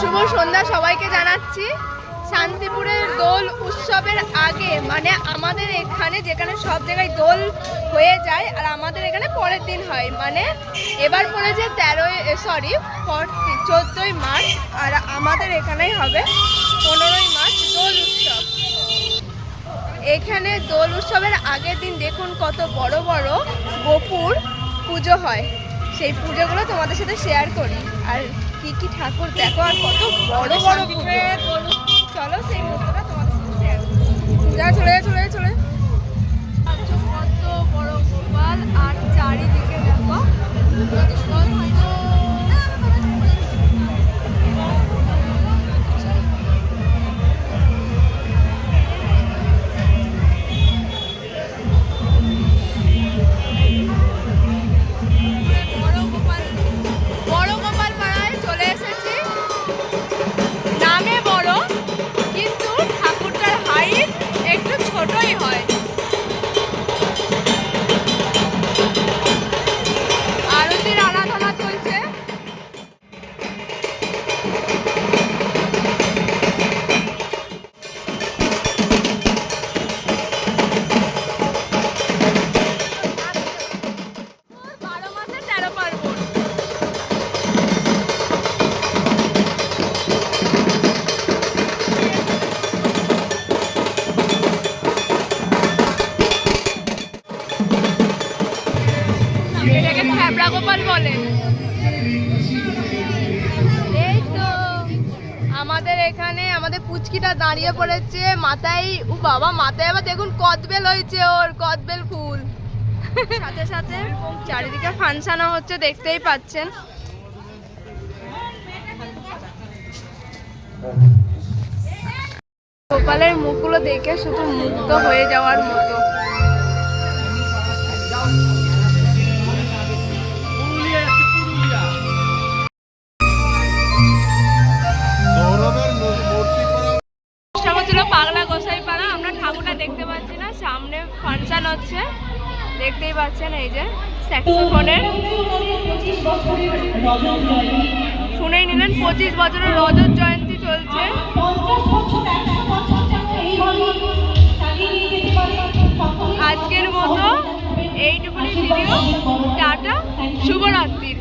শুভ সন্ধ্যা সবাইকে জানাচ্ছি। শান্তিপুরের দোল উৎসবের আগে মানে আমাদের এখানে যেখানে সব জায়গায় দোল হয়ে যায় আর আমাদের এখানে পরের দিন হয়, মানে এবার পড়েছে 14ই মার্চ আর আমাদের এখানেই হবে 15ই মার্চ দোল উৎসব। এখানে দোল উৎসবের আগের দিন দেখুন কত বড় বড় গোপুর পুজো হয়, সেই পুজোগুলো তোমাদের সাথে শেয়ার করি। আর কি কি ঠাকুর দেখো আর কত বড় বড় পুজো, চলো সেই মুহূর্তটা তোমাদের সাথে শেয়ার করি। যা চলে চলে কত বড় গোপাল আর চারিদিকে দেখো ছোটই হয়। আরতির আরাধনা চলছে। এটাকে থ্যাবড়া গোপাল বলে। এই তো আমাদের এখানে আমাদের পুচকিটা দাঁড়িয়ে পড়েছে, মাথায় ও বাবা মাথায় আবার দেখুন কদবেল হয়েছে, ওর কদবেল ফুল। সাথে সাথে চারিদিকে ফাংশন হচ্ছে, দেখতেই পাচ্ছেন। গোপালের মুখগুলো দেখে শুধু মুগ্ধ হয়ে যাওয়ার মতো। পাগলা গোসাই পাড়া, আমরা ঠাকুরটা দেখতে পাচ্ছি না, সামনে ফাংশন হচ্ছে দেখতেই পাচ্ছেন। এই যে স্যাক্সোফোনের শুনেই নিলেন 25 বছরের রজত জয়ন্তী চলছে। আজকের মতো এইটুকুনি ভিডিও, টাটা, শুভরাত্রির।